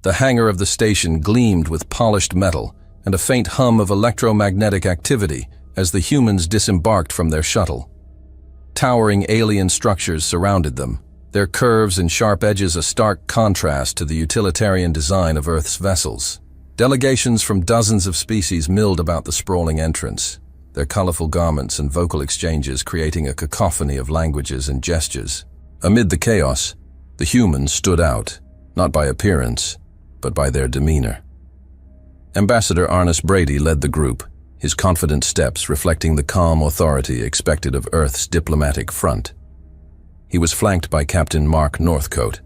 The hangar of the station gleamed with polished metal and a faint hum of electromagnetic activity as the humans disembarked from their shuttle. Towering alien structures surrounded them, their curves and sharp edges a stark contrast to the utilitarian design of Earth's vessels. Delegations from dozens of species milled about the sprawling entrance, their colorful garments and vocal exchanges creating a cacophony of languages and gestures. Amid the chaos, the humans stood out, not by appearance, but by their demeanor. Ambassador Arnis Brady led the group, his confident steps reflecting the calm authority expected of Earth's diplomatic front. He was flanked by Captain Mark Northcote,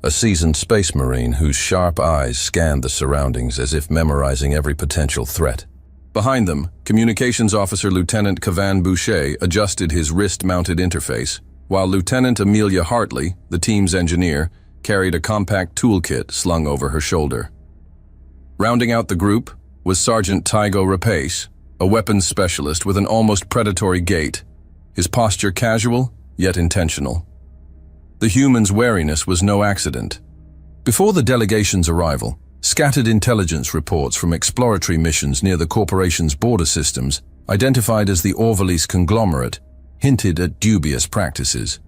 a seasoned space marine whose sharp eyes scanned the surroundings as if memorizing every potential threat. Behind them, Communications Officer Lieutenant Cavan Boucher adjusted his wrist-mounted interface, while Lieutenant Amelia Hartley, the team's engineer, carried a compact toolkit slung over her shoulder. Rounding out the group was Sergeant Tygo Rapace, a weapons specialist with an almost predatory gait, his posture casual yet intentional. The humans' wariness was no accident. Before the delegation's arrival, scattered intelligence reports from exploratory missions near the corporation's border systems, identified as the Orvalice conglomerate, hinted at dubious practices.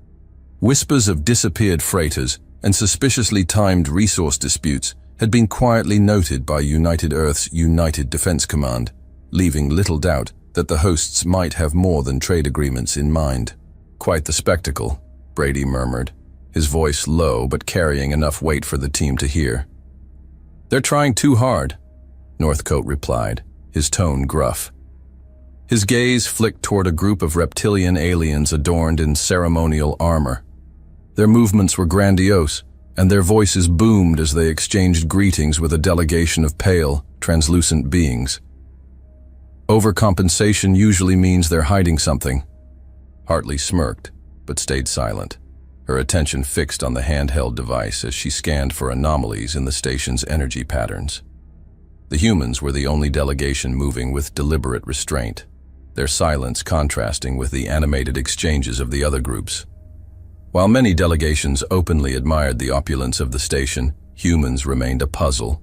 Whispers of disappeared freighters and suspiciously timed resource disputes had been quietly noted by United Earth's United Defense Command, leaving little doubt that the hosts might have more than trade agreements in mind. "Quite the spectacle," Brady murmured, his voice low but carrying enough weight for the team to hear. "They're trying too hard," Northcote replied, his tone gruff. His gaze flicked toward a group of reptilian aliens adorned in ceremonial armor. Their movements were grandiose, and their voices boomed as they exchanged greetings with a delegation of pale, translucent beings. "Overcompensation usually means they're hiding something." Hartley smirked, but stayed silent, her attention fixed on the handheld device as she scanned for anomalies in the station's energy patterns. The humans were the only delegation moving with deliberate restraint, their silence contrasting with the animated exchanges of the other groups. While many delegations openly admired the opulence of the station, humans remained a puzzle,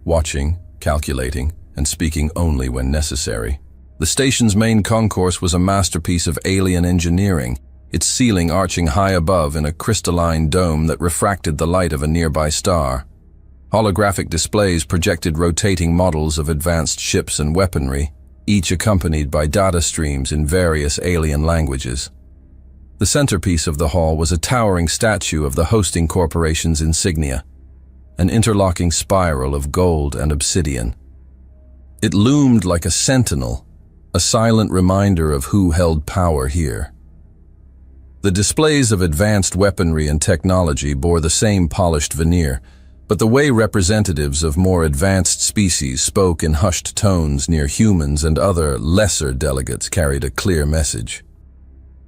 watching, calculating, and speaking only when necessary. The station's main concourse was a masterpiece of alien engineering, its ceiling arching high above in a crystalline dome that refracted the light of a nearby star. Holographic displays projected rotating models of advanced ships and weaponry, each accompanied by data streams in various alien languages. The centerpiece of the hall was a towering statue of the hosting corporation's insignia, an interlocking spiral of gold and obsidian. It loomed like a sentinel, a silent reminder of who held power here. The displays of advanced weaponry and technology bore the same polished veneer, but the way representatives of more advanced species spoke in hushed tones near humans and other lesser delegates carried a clear message.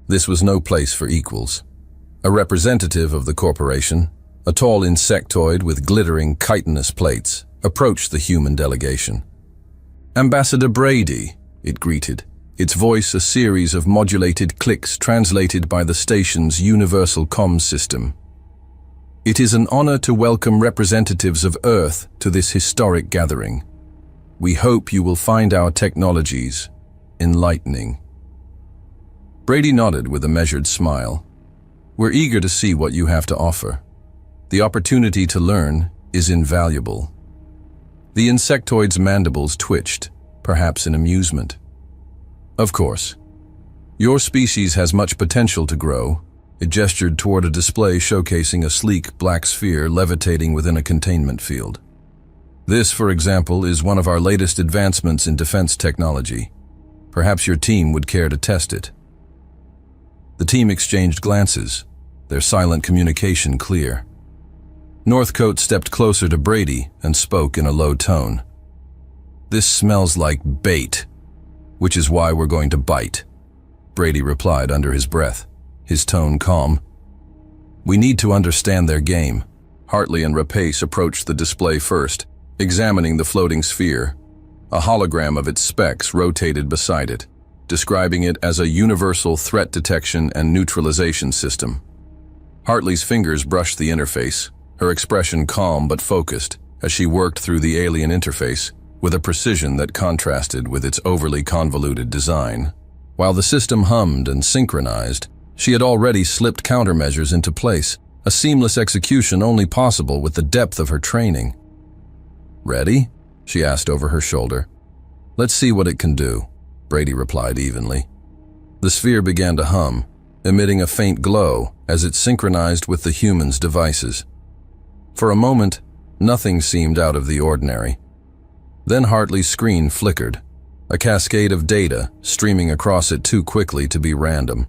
This was no place for equals. A representative of the corporation, a tall insectoid with glittering chitinous plates, approached the human delegation. "Ambassador Brady," it greeted, its voice a series of modulated clicks translated by the station's universal comms system. "It is an honor to welcome representatives of Earth to this historic gathering. We hope you will find our technologies enlightening." Brady nodded with a measured smile. "We're eager to see what you have to offer. The opportunity to learn is invaluable." The insectoid's mandibles twitched, perhaps in amusement. "Of course. Your species has much potential to grow." It gestured toward a display showcasing a sleek black sphere levitating within a containment field. "This, for example, is one of our latest advancements in defense technology. Perhaps your team would care to test it." The team exchanged glances, their silent communication clear. Northcote stepped closer to Brady and spoke in a low tone. "This smells like bait, which is why we're going to bite," Brady replied under his breath, his tone calm. "We need to understand their game." Hartley and Rapace approached the display first, examining the floating sphere. A hologram of its specs rotated beside it, describing it as a universal threat detection and neutralization system. Hartley's fingers brushed the interface, her expression calm but focused, as she worked through the alien interface with a precision that contrasted with its overly convoluted design. While the system hummed and synchronized, she had already slipped countermeasures into place, a seamless execution only possible with the depth of her training. "Ready?" she asked over her shoulder. "Let's see what it can do," Brady replied evenly. The sphere began to hum, emitting a faint glow as it synchronized with the human's devices. For a moment, nothing seemed out of the ordinary. Then Hartley's screen flickered, a cascade of data streaming across it too quickly to be random.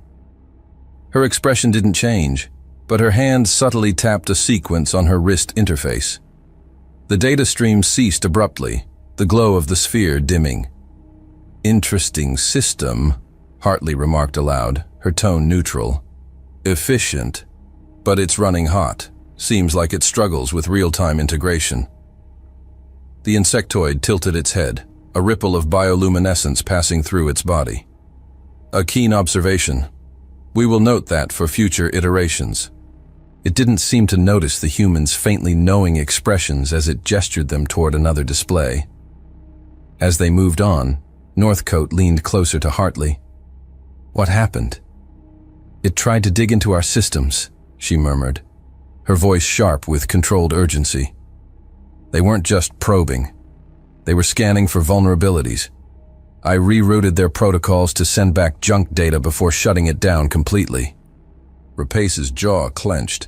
Her expression didn't change, but her hand subtly tapped a sequence on her wrist interface. The data stream ceased abruptly, the glow of the sphere dimming. "Interesting system," Hartley remarked aloud, her tone neutral. "Efficient, but it's running hot. Seems like it struggles with real-time integration." The insectoid tilted its head, a ripple of bioluminescence passing through its body. "A keen observation. We will note that for future iterations." It didn't seem to notice the human's faintly knowing expressions as it gestured them toward another display. As they moved on, Northcote leaned closer to Hartley. "What happened?" "It tried to dig into our systems," she murmured, her voice sharp with controlled urgency. "They weren't just probing. They were scanning for vulnerabilities. I rerouted their protocols to send back junk data before shutting it down completely." Rapace's jaw clenched,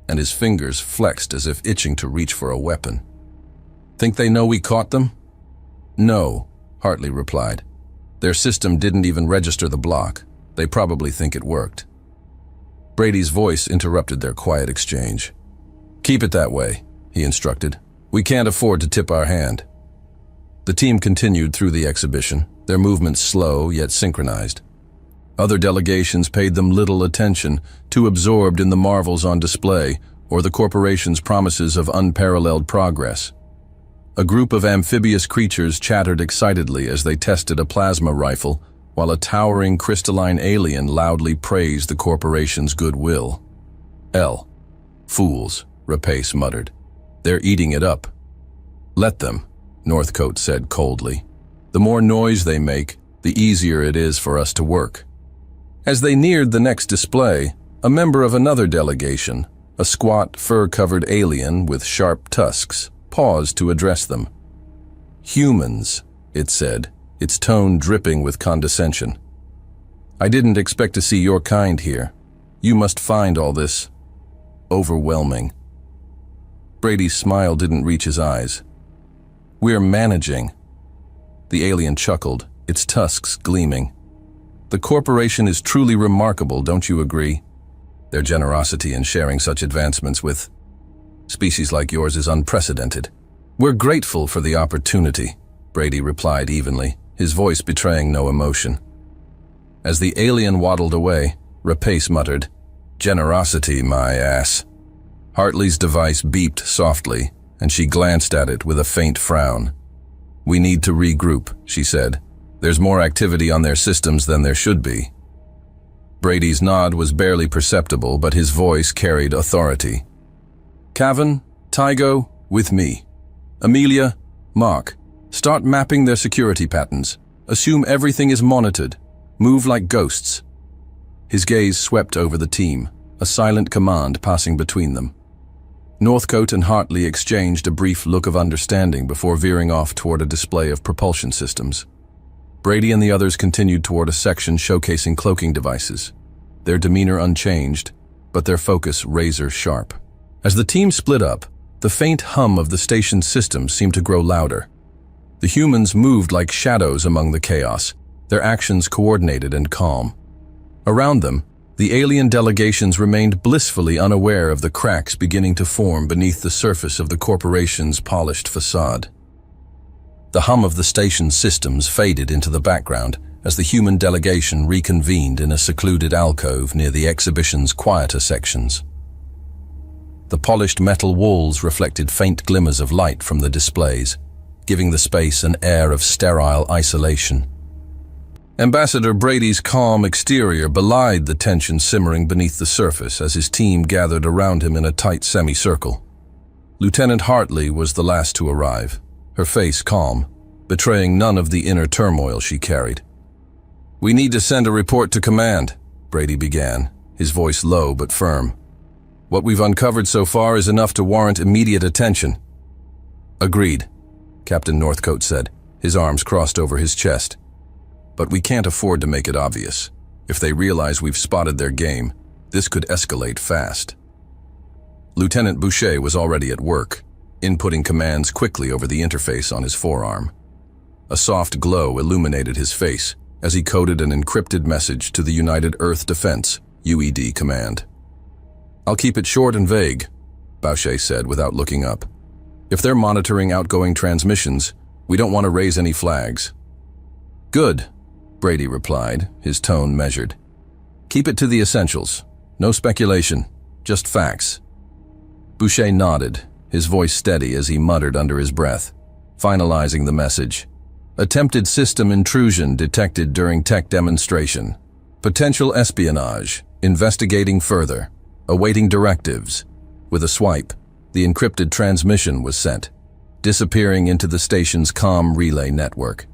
and his fingers flexed as if itching to reach for a weapon. "Think they know we caught them?" "No," Hartley replied. "Their system didn't even register the block. They probably think it worked." Brady's voice interrupted their quiet exchange. "Keep it that way," he instructed. "We can't afford to tip our hand." The team continued through the exhibition, their movements slow yet synchronized. Other delegations paid them little attention, too absorbed in the marvels on display or the corporation's promises of unparalleled progress. A group of amphibious creatures chattered excitedly as they tested a plasma rifle, while a towering crystalline alien loudly praised the corporation's goodwill. Fools," Rapace muttered. "They're eating it up." "Let them," Northcote said coldly. "The more noise they make, the easier it is for us to work." As they neared the next display, a member of another delegation, a squat, fur-covered alien with sharp tusks, paused to address them. "Humans," it said, its tone dripping with condescension. "I didn't expect to see your kind here. You must find all this overwhelming." Brady's smile didn't reach his eyes. "We're managing." The alien chuckled, its tusks gleaming. "The corporation is truly remarkable, don't you agree? Their generosity in sharing such advancements with species like yours is unprecedented. We're grateful for the opportunity," Brady replied evenly, his voice betraying no emotion. As the alien waddled away, Rapace muttered, "Generosity, my ass." Hartley's device beeped softly, and she glanced at it with a faint frown. "We need to regroup," she said. "There's more activity on their systems than there should be." Brady's nod was barely perceptible, but his voice carried authority. "Cavan, Tygo, with me. Amelia, Mark, start mapping their security patterns. Assume everything is monitored. Move like ghosts." His gaze swept over the team, a silent command passing between them. Northcote and Hartley exchanged a brief look of understanding before veering off toward a display of propulsion systems. Brady and the others continued toward a section showcasing cloaking devices, their demeanor unchanged, but their focus razor-sharp. As the team split up, the faint hum of the station's systems seemed to grow louder. The humans moved like shadows among the chaos, their actions coordinated and calm. Around them, the alien delegations remained blissfully unaware of the cracks beginning to form beneath the surface of the corporation's polished facade. The hum of the station's systems faded into the background as the human delegation reconvened in a secluded alcove near the exhibition's quieter sections. The polished metal walls reflected faint glimmers of light from the displays, giving the space an air of sterile isolation. Ambassador Brady's calm exterior belied the tension simmering beneath the surface as his team gathered around him in a tight semicircle. Lieutenant Hartley was the last to arrive, her face calm, betraying none of the inner turmoil she carried. "We need to send a report to command," Brady began, his voice low but firm. "What we've uncovered so far is enough to warrant immediate attention." "Agreed," Captain Northcote said, his arms crossed over his chest. "But we can't afford to make it obvious. If they realize we've spotted their game, this could escalate fast." Lieutenant Boucher was already at work, inputting commands quickly over the interface on his forearm. A soft glow illuminated his face as he coded an encrypted message to the United Earth Defense, UED command. "I'll keep it short and vague," Boucher said without looking up. "If they're monitoring outgoing transmissions, we don't want to raise any flags." "Good," Brady replied, his tone measured. "Keep it to the essentials. No speculation, just facts." Boucher nodded, his voice steady as he muttered under his breath, finalizing the message. "Attempted system intrusion detected during tech demonstration. Potential espionage. Investigating further. Awaiting directives." With a swipe, the encrypted transmission was sent, disappearing into the station's comm relay network.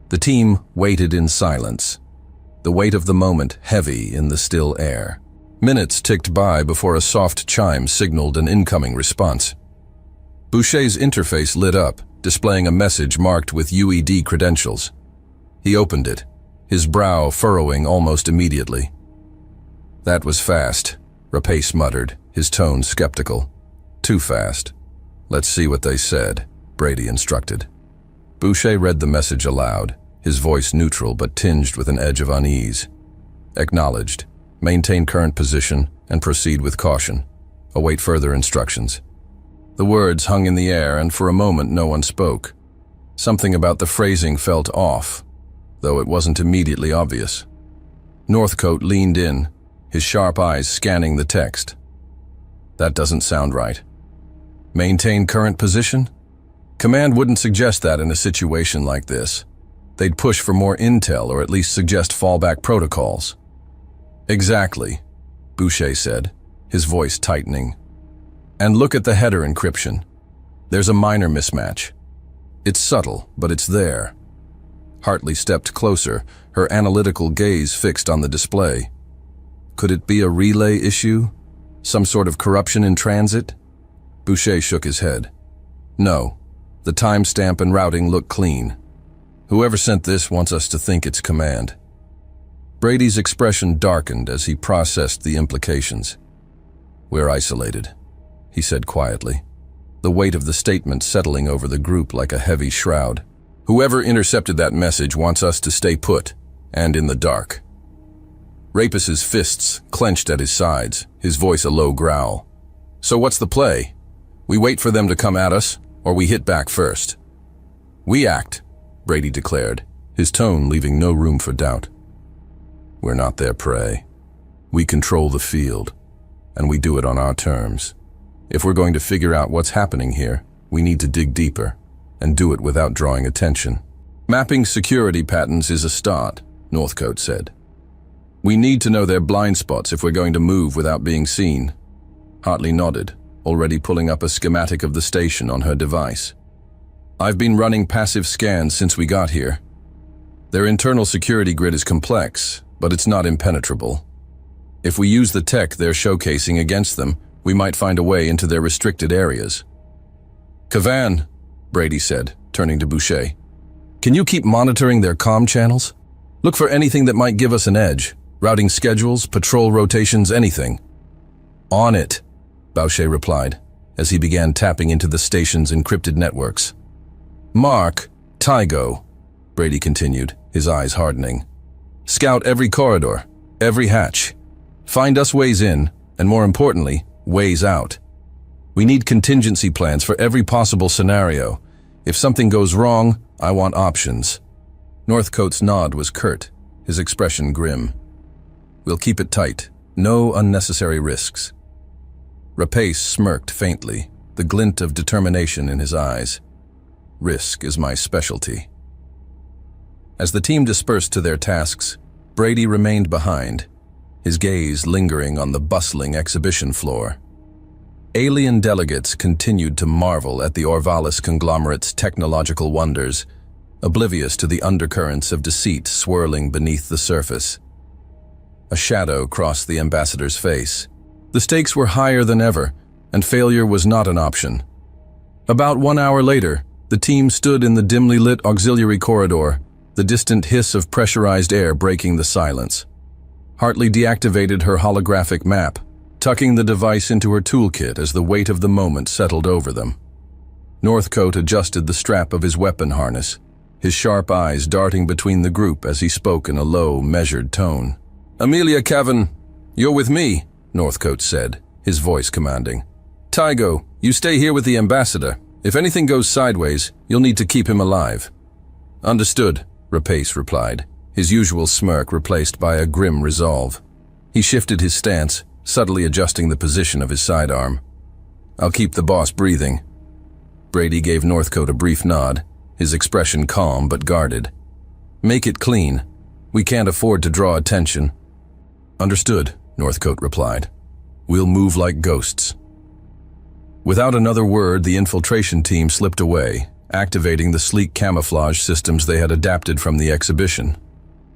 The team waited in silence, the weight of the moment heavy in the still air. Minutes ticked by before a soft chime signaled an incoming response. Boucher's interface lit up, displaying a message marked with UED credentials. He opened it, his brow furrowing almost immediately. "That was fast," Rapace muttered, his tone skeptical. "Too fast." "Let's see what they said," Brady instructed. Boucher read the message aloud, his voice neutral but tinged with an edge of unease. "Acknowledged. Maintain current position and proceed with caution. Await further instructions." The words hung in the air, and for a moment no one spoke. Something about the phrasing felt off, though it wasn't immediately obvious. Northcote leaned in, his sharp eyes scanning the text. "That doesn't sound right. Maintain current position? Command wouldn't suggest that in a situation like this. They'd push for more intel or at least suggest fallback protocols." "Exactly," Boucher said, his voice tightening. "And look at the header encryption. There's a minor mismatch. It's subtle, but it's there." Hartley stepped closer, her analytical gaze fixed on the display. Could it be a relay issue? Some sort of corruption in transit? Boucher shook his head. "No, the timestamp and routing look clean. Whoever sent this wants us to think it's command." Brady's expression darkened as he processed the implications. "We're isolated," he said quietly, the weight of the statement settling over the group like a heavy shroud. "Whoever intercepted that message wants us to stay put, and in the dark." Rapace's fists clenched at his sides, his voice a low growl. "So what's the play? We wait for them to come at us, or we hit back first?" "We act," Brady declared, his tone leaving no room for doubt. "We're not their prey. We control the field, and we do it on our terms. If we're going to figure out what's happening here, we need to dig deeper, and do it without drawing attention. Mapping security patterns is a start," Northcote said. "We need to know their blind spots if we're going to move without being seen." Hartley nodded, already pulling up a schematic of the station on her device. "I've been running passive scans since we got here. Their internal security grid is complex, but it's not impenetrable. If we use the tech they're showcasing against them, we might find a way into their restricted areas." "Cavan," Brady said, turning to Boucher, "can you keep monitoring their comm channels? Look for anything that might give us an edge. Routing schedules, patrol rotations, anything." "On it," Boucher replied, as he began tapping into the station's encrypted networks. "Mark, Tygo," Brady continued, his eyes hardening. "Scout every corridor, every hatch. Find us ways in, and more importantly, ways out. We need contingency plans for every possible scenario. If something goes wrong, I want options." Northcote's nod was curt, his expression grim. "We'll keep it tight. No unnecessary risks." Rapace smirked faintly, the glint of determination in his eyes. "Risk is my specialty." As the team dispersed to their tasks, Brady remained behind, his gaze lingering on the bustling exhibition floor. Alien delegates continued to marvel at the Orvalis conglomerate's technological wonders, oblivious to the undercurrents of deceit swirling beneath the surface. A shadow crossed the ambassador's face. The stakes were higher than ever, and failure was not an option. About 1 hour later, the team stood in the dimly lit auxiliary corridor, the distant hiss of pressurized air breaking the silence. Hartley deactivated her holographic map, tucking the device into her toolkit as the weight of the moment settled over them. Northcote adjusted the strap of his weapon harness, his sharp eyes darting between the group as he spoke in a low, measured tone. "Amelia Cavan, you're with me," Northcote said, his voice commanding. "Tygo, you stay here with the ambassador. If anything goes sideways, you'll need to keep him alive." "Understood," Rapace replied, his usual smirk replaced by a grim resolve. He shifted his stance, subtly adjusting the position of his sidearm. "I'll keep the boss breathing." Brady gave Northcote a brief nod, his expression calm but guarded. "Make it clean. We can't afford to draw attention." "Understood," Northcote replied. "We'll move like ghosts." Without another word, the infiltration team slipped away, activating the sleek camouflage systems they had adapted from the exhibition.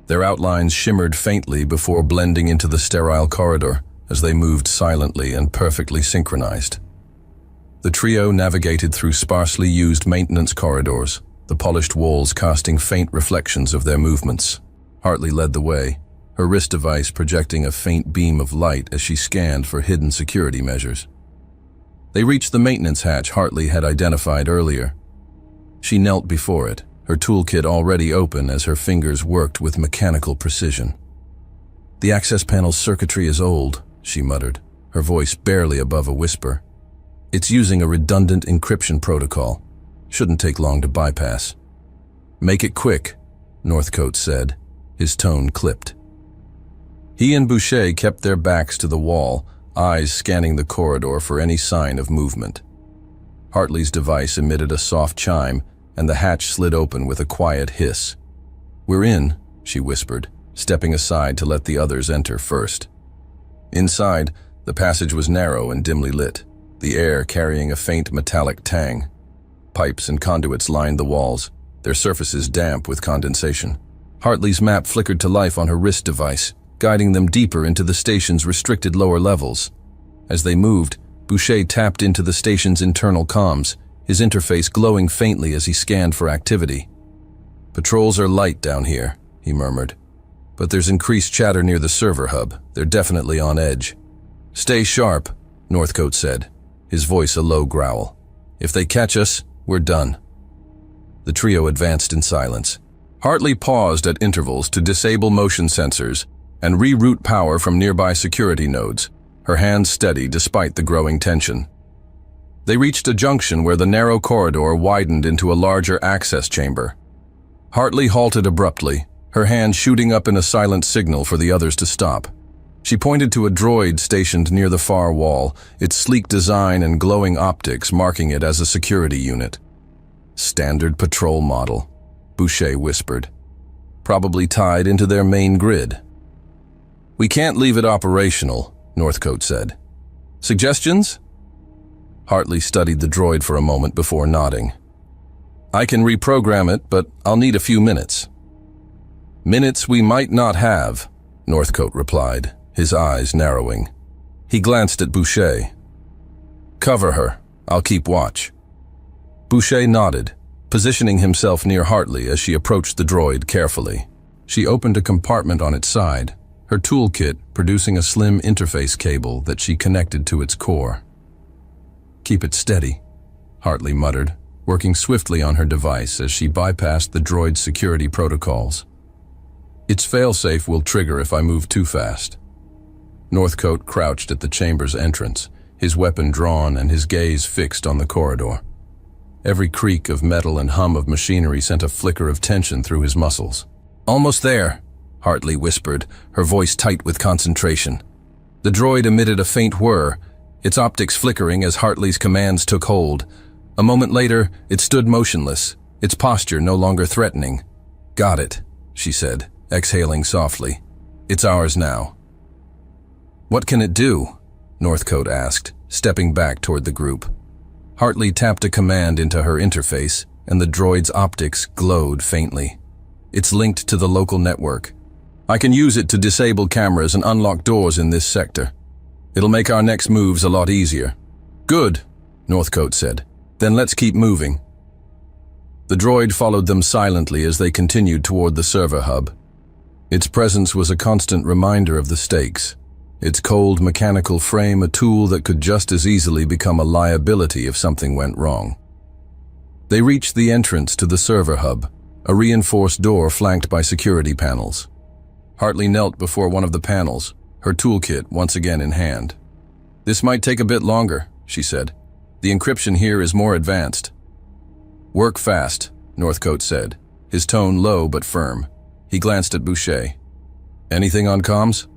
Their outlines shimmered faintly before blending into the sterile corridor as they moved silently and perfectly synchronized. The trio navigated through sparsely used maintenance corridors, the polished walls casting faint reflections of their movements. Hartley led the way, her wrist device projecting a faint beam of light as she scanned for hidden security measures. They reached the maintenance hatch Hartley had identified earlier. She knelt before it, her toolkit already open as her fingers worked with mechanical precision. "The access panel's circuitry is old," she muttered, her voice barely above a whisper. "It's using a redundant encryption protocol. Shouldn't take long to bypass." "Make it quick," Northcote said, his tone clipped. He and Boucher kept their backs to the wall, eyes scanning the corridor for any sign of movement. Hartley's device emitted a soft chime, and the hatch slid open with a quiet hiss. "We're in," she whispered, stepping aside to let the others enter first. Inside, the passage was narrow and dimly lit, the air carrying a faint metallic tang. Pipes and conduits lined the walls, their surfaces damp with condensation. Hartley's map flickered to life on her wrist device, guiding them deeper into the station's restricted lower levels. As they moved, Boucher tapped into the station's internal comms, his interface glowing faintly as he scanned for activity. "Patrols are light down here," he murmured. "But there's increased chatter near the server hub. They're definitely on edge." "Stay sharp," Northcote said, his voice a low growl. "If they catch us, we're done." The trio advanced in silence. Hartley paused at intervals to disable motion sensors and reroute power from nearby security nodes, her hands steady despite the growing tension. They reached a junction where the narrow corridor widened into a larger access chamber. Hartley halted abruptly, her hand shooting up in a silent signal for the others to stop. She pointed to a droid stationed near the far wall, its sleek design and glowing optics marking it as a security unit. "Standard patrol model," Boucher whispered. "Probably tied into their main grid." "We can't leave it operational," Northcote said. "Suggestions?" Hartley studied the droid for a moment before nodding. "I can reprogram it, but I'll need a few minutes." "Minutes we might not have," Northcote replied, his eyes narrowing. He glanced at Boucher. "Cover her. I'll keep watch." Boucher nodded, positioning himself near Hartley as she approached the droid carefully. She opened a compartment on its side, her toolkit producing a slim interface cable that she connected to its core. "Keep it steady," Hartley muttered, working swiftly on her device as she bypassed the droid's security protocols. "Its failsafe will trigger if I move too fast." Northcote crouched at the chamber's entrance, his weapon drawn and his gaze fixed on the corridor. Every creak of metal and hum of machinery sent a flicker of tension through his muscles. "Almost there," Hartley whispered, her voice tight with concentration. The droid emitted a faint whir, its optics flickering as Hartley's commands took hold. A moment later, it stood motionless, its posture no longer threatening. "Got it," she said, exhaling softly. "It's ours now." "What can it do?" Northcote asked, stepping back toward the group. Hartley tapped a command into her interface, and the droid's optics glowed faintly. It's linked to the local network. I can use it to disable cameras and unlock doors in this sector. It'll make our next moves a lot easier. Good, Northcote said. Then let's keep moving. The droid followed them silently as they continued toward the server hub. Its presence was a constant reminder of the stakes. Its cold mechanical frame a tool that could just as easily become a liability if something went wrong. They reached the entrance to the server hub, a reinforced door flanked by security panels. Hartley knelt before one of the panels, her toolkit once again in hand. "This might take a bit longer," she said. "The encryption here is more advanced." "Work fast," Northcote said, his tone low but firm. He glanced at Boucher. "Anything on comms?"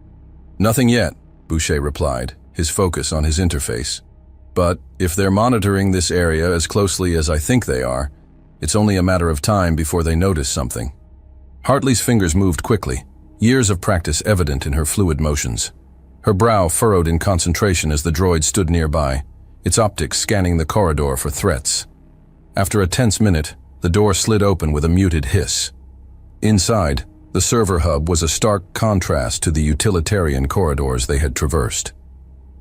"Nothing yet," Boucher replied, his focus on his interface. "But if they're monitoring this area as closely as I think they are, it's only a matter of time before they notice something." Hartley's fingers moved quickly, years of practice evident in her fluid motions. Her brow furrowed in concentration as the droid stood nearby, its optics scanning the corridor for threats. After a tense minute, the door slid open with a muted hiss. Inside, the server hub was a stark contrast to the utilitarian corridors they had traversed.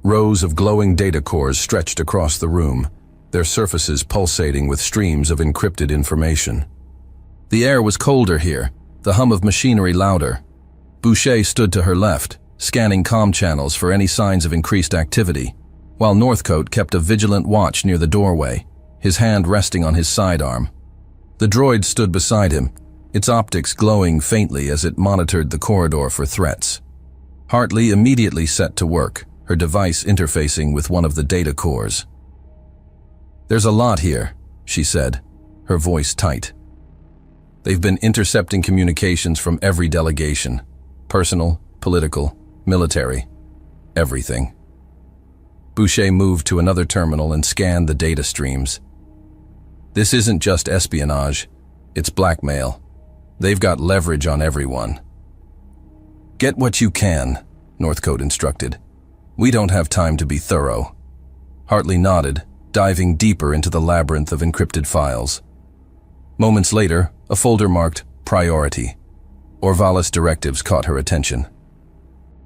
Rows of glowing data cores stretched across the room, their surfaces pulsating with streams of encrypted information. The air was colder here, the hum of machinery louder. Boucher stood to her left, scanning comm channels for any signs of increased activity, while Northcote kept a vigilant watch near the doorway, his hand resting on his sidearm. The droid stood beside him, its optics glowing faintly as it monitored the corridor for threats. Hartley immediately set to work, her device interfacing with one of the data cores. "There's a lot here," she said, her voice tight. "They've been intercepting communications from every delegation. Personal, political, military, everything." Boucher moved to another terminal and scanned the data streams. "This isn't just espionage, it's blackmail. They've got leverage on everyone." "Get what you can," Northcote instructed. "We don't have time to be thorough." Hartley nodded, diving deeper into the labyrinth of encrypted files. Moments later, a folder marked Priority. Orvalis directives caught her attention.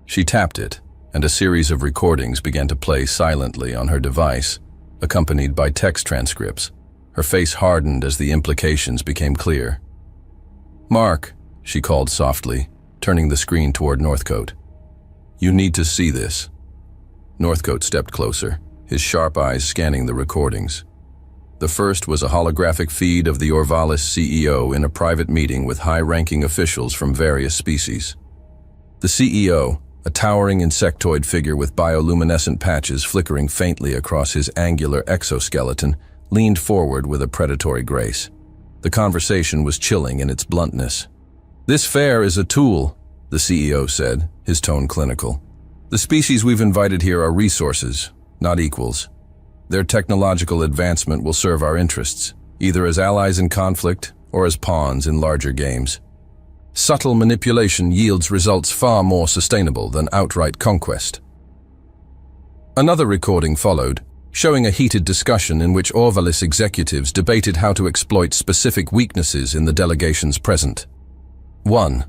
She tapped it, and a series of recordings began to play silently on her device, accompanied by text transcripts. Her face hardened as the implications became clear. "Mark," she called softly, turning the screen toward Northcote. "You need to see this." Northcote stepped closer, his sharp eyes scanning the recordings. The first was a holographic feed of the Orvalis CEO in a private meeting with high-ranking officials from various species. The CEO, a towering insectoid figure with bioluminescent patches flickering faintly across his angular exoskeleton, leaned forward with a predatory grace. The conversation was chilling in its bluntness. "This fair is a tool," the CEO said, his tone clinical. "The species we've invited here are resources, not equals. Their technological advancement will serve our interests, either as allies in conflict or as pawns in larger games. Subtle manipulation yields results far more sustainable than outright conquest." Another recording followed, showing a heated discussion in which Orvalis executives debated how to exploit specific weaknesses in the delegations present. 1.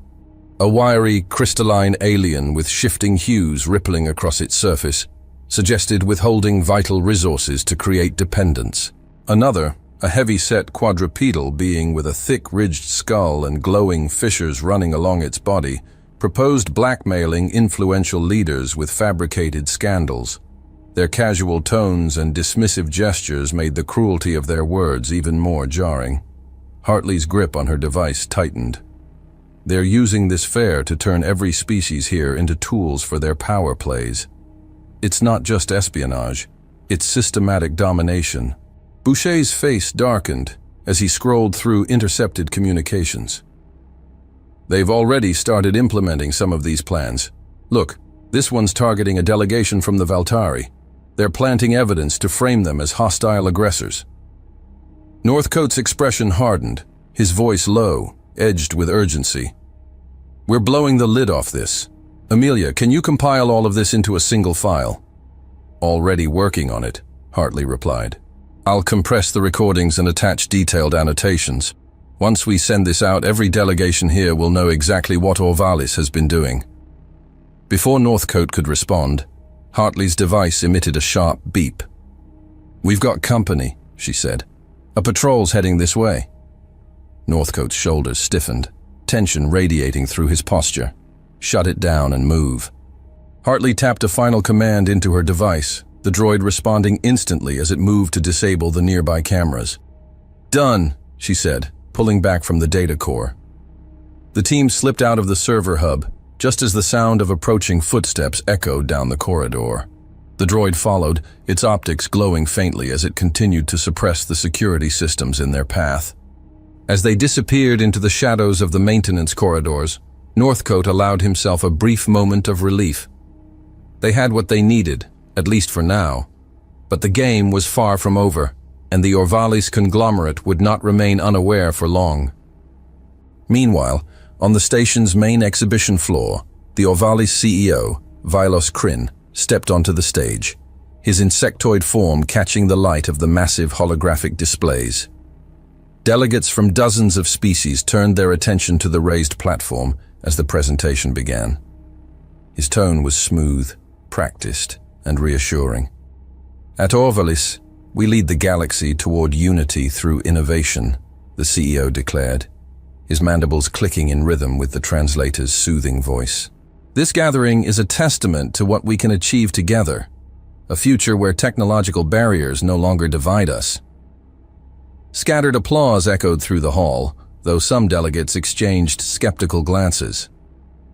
A wiry, crystalline alien with shifting hues rippling across its surface suggested withholding vital resources to create dependence. Another, a heavy-set quadrupedal being with a thick ridged skull and glowing fissures running along its body, proposed blackmailing influential leaders with fabricated scandals. Their casual tones and dismissive gestures made the cruelty of their words even more jarring. Hartley's grip on her device tightened. They're using this fair to turn every species here into tools for their power plays. It's not just espionage, it's systematic domination. Boucher's face darkened as he scrolled through intercepted communications. "They've already started implementing some of these plans. Look, this one's targeting a delegation from the Valtari. They're planting evidence to frame them as hostile aggressors." Northcote's expression hardened, his voice low, edged with urgency. "We're blowing the lid off this. Amelia, can you compile all of this into a single file?" Already working on it, Hartley replied. I'll compress the recordings and attach detailed annotations. Once we send this out, every delegation here will know exactly what Orvalis has been doing. Before Northcote could respond, Hartley's device emitted a sharp beep. We've got company, she said. A patrol's heading this way. Northcote's shoulders stiffened, tension radiating through his posture. Shut it down and move. Hartley tapped a final command into her device, the droid responding instantly as it moved to disable the nearby cameras. Done, she said, pulling back from the data core. The team slipped out of the server hub, just as the sound of approaching footsteps echoed down the corridor. The droid followed, its optics glowing faintly as it continued to suppress the security systems in their path. As they disappeared into the shadows of the maintenance corridors, Northcote allowed himself a brief moment of relief. They had what they needed, at least for now. But the game was far from over, and the Orvalis conglomerate would not remain unaware for long. Meanwhile, on the station's main exhibition floor, the Orvalis CEO, Vilos Kryn, stepped onto the stage, his insectoid form catching the light of the massive holographic displays. Delegates from dozens of species turned their attention to the raised platform as the presentation began. His tone was smooth, practiced, and reassuring. At Orvalis, we lead the galaxy toward unity through innovation, the CEO declared, his mandibles clicking in rhythm with the translator's soothing voice. This gathering is a testament to what we can achieve together, a future where technological barriers no longer divide us. Scattered applause echoed through the hall, though some delegates exchanged skeptical glances.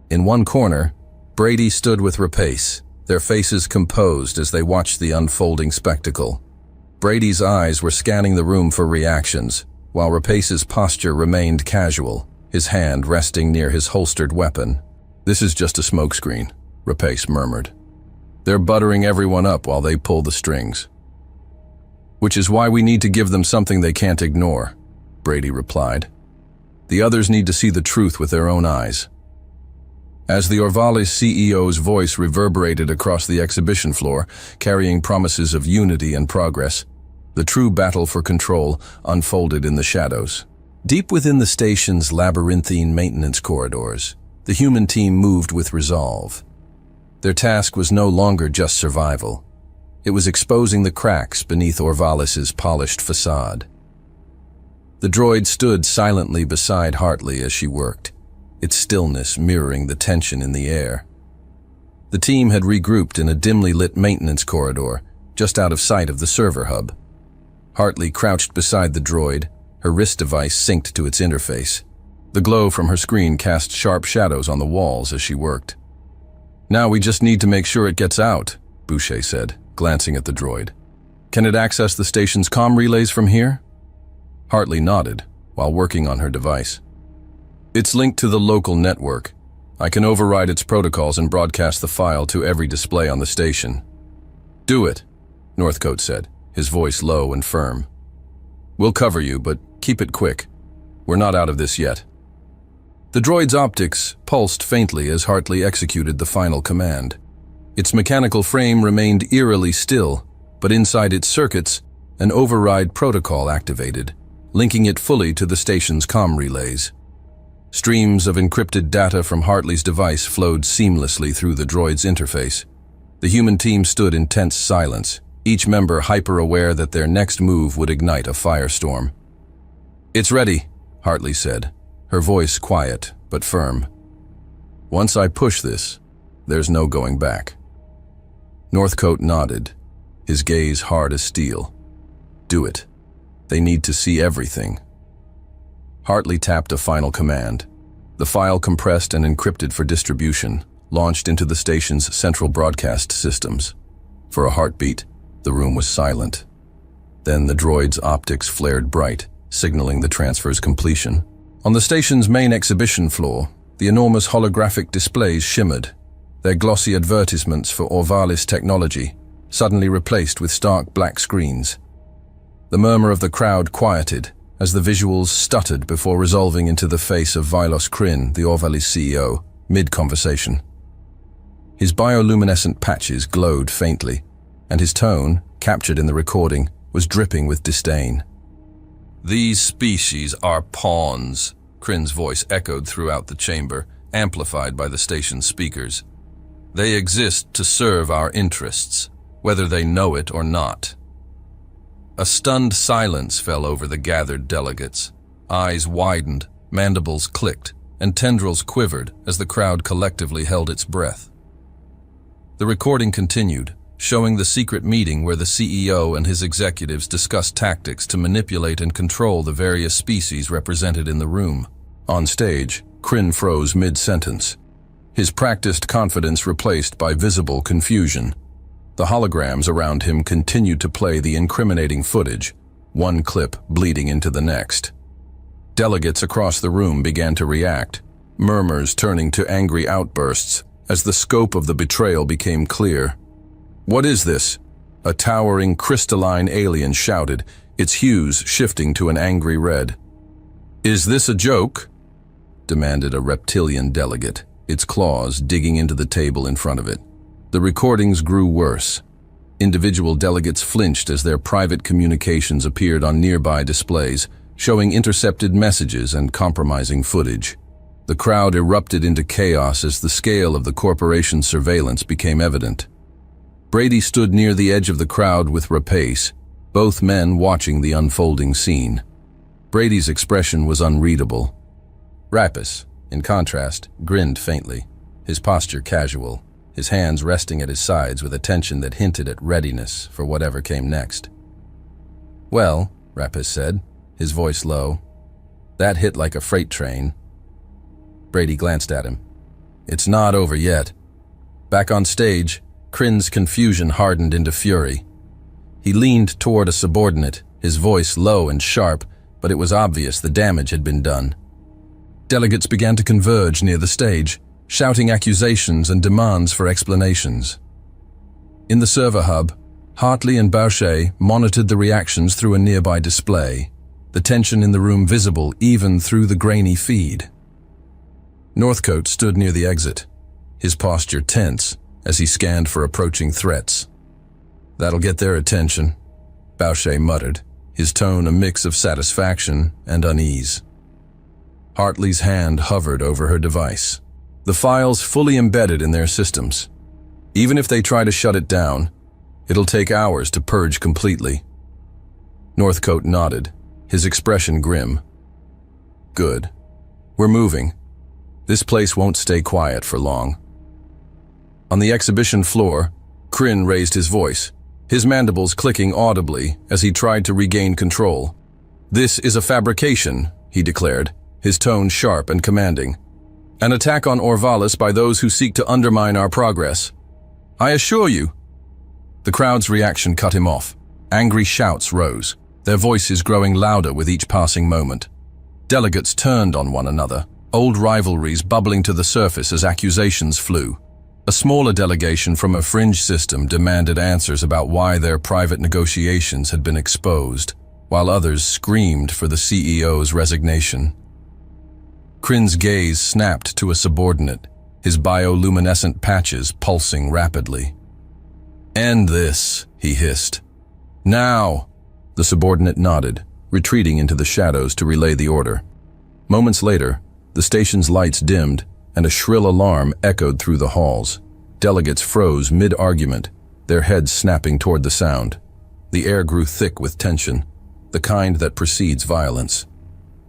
In one corner, Brady stood with Rapace, their faces composed as they watched the unfolding spectacle. Brady's eyes were scanning the room for reactions, while Rapace's posture remained casual, his hand resting near his holstered weapon. This is just a smokescreen, Rapace murmured. They're buttering everyone up while they pull the strings. Which is why we need to give them something they can't ignore, Brady replied. The others need to see the truth with their own eyes. As the Orvalis CEO's voice reverberated across the exhibition floor, carrying promises of unity and progress, the true battle for control unfolded in the shadows. Deep within the station's labyrinthine maintenance corridors, the human team moved with resolve. Their task was no longer just survival. It was exposing the cracks beneath Orvalis's polished facade. The droid stood silently beside Hartley as she worked, its stillness mirroring the tension in the air. The team had regrouped in a dimly lit maintenance corridor, just out of sight of the server hub. Hartley crouched beside the droid, her wrist device synced to its interface. The glow from her screen cast sharp shadows on the walls as she worked. Now we just need to make sure it gets out, Boucher said, glancing at the droid. Can it access the station's comm relays from here? Hartley nodded, while working on her device. It's linked to the local network. I can override its protocols and broadcast the file to every display on the station. Do it, Northcote said, his voice low and firm. We'll cover you, but keep it quick. We're not out of this yet. The droid's optics pulsed faintly as Hartley executed the final command. Its mechanical frame remained eerily still, but inside its circuits, an override protocol activated, linking it fully to the station's comm relays. Streams of encrypted data from Hartley's device flowed seamlessly through the droid's interface. The human team stood in tense silence, each member hyper-aware that their next move would ignite a firestorm. It's ready, Hartley said, her voice quiet but firm. Once I push this, there's no going back. Northcote nodded, his gaze hard as steel. Do it. They need to see everything. Hartley tapped a final command. The file compressed and encrypted for distribution, launched into the station's central broadcast systems. For a heartbeat, the room was silent. Then the droid's optics flared bright, signaling the transfer's completion. On the station's main exhibition floor, the enormous holographic displays shimmered, their glossy advertisements for Orvalis technology suddenly replaced with stark black screens. The murmur of the crowd quieted as the visuals stuttered before resolving into the face of Vilos Kryn, the Orvalis CEO, mid-conversation. His bioluminescent patches glowed faintly, and his tone, captured in the recording, was dripping with disdain. "These species are pawns," Crin's voice echoed throughout the chamber, amplified by the station's speakers. "They exist to serve our interests, whether they know it or not." A stunned silence fell over the gathered delegates. Eyes widened, mandibles clicked, and tendrils quivered as the crowd collectively held its breath. The recording continued, showing the secret meeting where the CEO and his executives discussed tactics to manipulate and control the various species represented in the room. On stage, Crin froze mid-sentence, his practiced confidence replaced by visible confusion. The holograms around him continued to play the incriminating footage, one clip bleeding into the next. Delegates across the room began to react, murmurs turning to angry outbursts as the scope of the betrayal became clear. "What is this?" a towering crystalline alien shouted, its hues shifting to an angry red. "Is this a joke?" demanded a reptilian delegate, its claws digging into the table in front of it. The recordings grew worse. Individual delegates flinched as their private communications appeared on nearby displays, showing intercepted messages and compromising footage. The crowd erupted into chaos as the scale of the corporation's surveillance became evident. Brady stood near the edge of the crowd with Rapace, both men watching the unfolding scene. Brady's expression was unreadable. Rapace, in contrast, grinned faintly, his posture casual, his hands resting at his sides with a tension that hinted at readiness for whatever came next. "Well," Rapace said, his voice low, "that hit like a freight train." Brady glanced at him. "It's not over yet." Back on stage, Crin's confusion hardened into fury. He leaned toward a subordinate, his voice low and sharp, but it was obvious the damage had been done. Delegates began to converge near the stage, shouting accusations and demands for explanations. In the server hub, Hartley and Boucher monitored the reactions through a nearby display, the tension in the room visible even through the grainy feed. Northcote stood near the exit, his posture tense as he scanned for approaching threats. "That'll get their attention," Boucher muttered, his tone a mix of satisfaction and unease. Hartley's hand hovered over her device, the files fully embedded in their systems. Even if they try to shut it down, it'll take hours to purge completely. Northcote nodded, his expression grim. "Good. We're moving. This place won't stay quiet for long." On the exhibition floor, Crin raised his voice, his mandibles clicking audibly as he tried to regain control. "This is a fabrication," he declared, his tone sharp and commanding. "An attack on Orvalis by those who seek to undermine our progress. I assure you." The crowd's reaction cut him off. Angry shouts rose, their voices growing louder with each passing moment. Delegates turned on one another, old rivalries bubbling to the surface as accusations flew. A smaller delegation from a fringe system demanded answers about why their private negotiations had been exposed, while others screamed for the CEO's resignation. Crin's gaze snapped to a subordinate, his bioluminescent patches pulsing rapidly. "End this," he hissed. "Now!" The subordinate nodded, retreating into the shadows to relay the order. Moments later, the station's lights dimmed, and a shrill alarm echoed through the halls. Delegates froze mid-argument, their heads snapping toward the sound. The air grew thick with tension, the kind that precedes violence.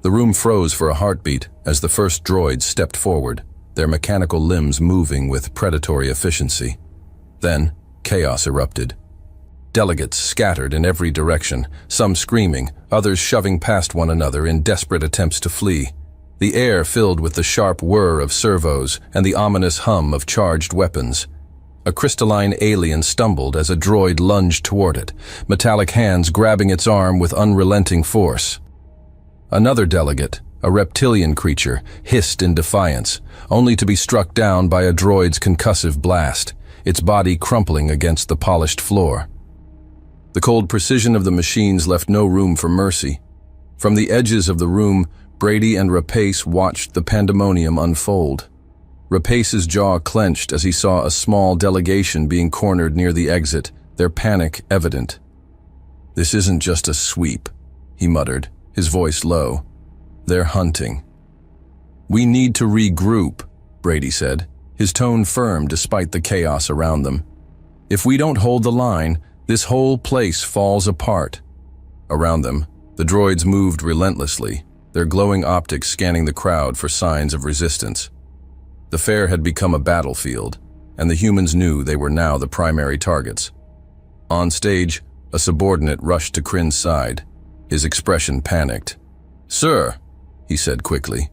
The room froze for a heartbeat as the first droids stepped forward, their mechanical limbs moving with predatory efficiency. Then, chaos erupted. Delegates scattered in every direction, some screaming, others shoving past one another in desperate attempts to flee. The air filled with the sharp whir of servos and the ominous hum of charged weapons. A crystalline alien stumbled as a droid lunged toward it, metallic hands grabbing its arm with unrelenting force. Another delegate, a reptilian creature, hissed in defiance, only to be struck down by a droid's concussive blast, its body crumpling against the polished floor. The cold precision of the machines left no room for mercy. From the edges of the room, Brady and Rapace watched the pandemonium unfold. Rapace's jaw clenched as he saw a small delegation being cornered near the exit, their panic evident. "This isn't just a sweep," he muttered, his voice low. "They're hunting." "We need to regroup," Brady said, his tone firm despite the chaos around them. "If we don't hold the line, this whole place falls apart." Around them, the droids moved relentlessly, their glowing optics scanning the crowd for signs of resistance. The fair had become a battlefield, and the humans knew they were now the primary targets. On stage, a subordinate rushed to Kryn's side, his expression panicked. "Sir," he said quickly,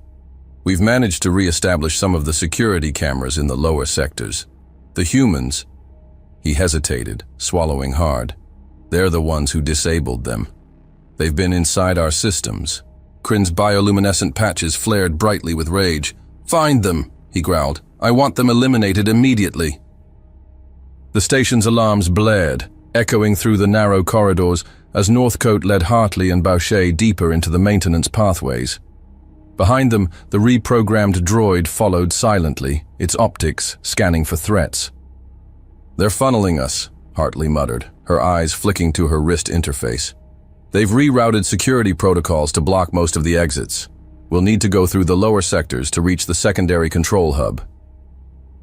"we've managed to re-establish some of the security cameras in the lower sectors. The humans—" He hesitated, swallowing hard. "They're the ones who disabled them. They've been inside our systems." Kryn's bioluminescent patches flared brightly with rage. "Find them," he growled. "I want them eliminated immediately." The station's alarms blared, echoing through the narrow corridors as Northcote led Hartley and Boucher deeper into the maintenance pathways. Behind them, the reprogrammed droid followed silently, its optics scanning for threats. "They're funneling us," Hartley muttered, her eyes flicking to her wrist interface. "They've rerouted security protocols to block most of the exits. We'll need to go through the lower sectors to reach the secondary control hub."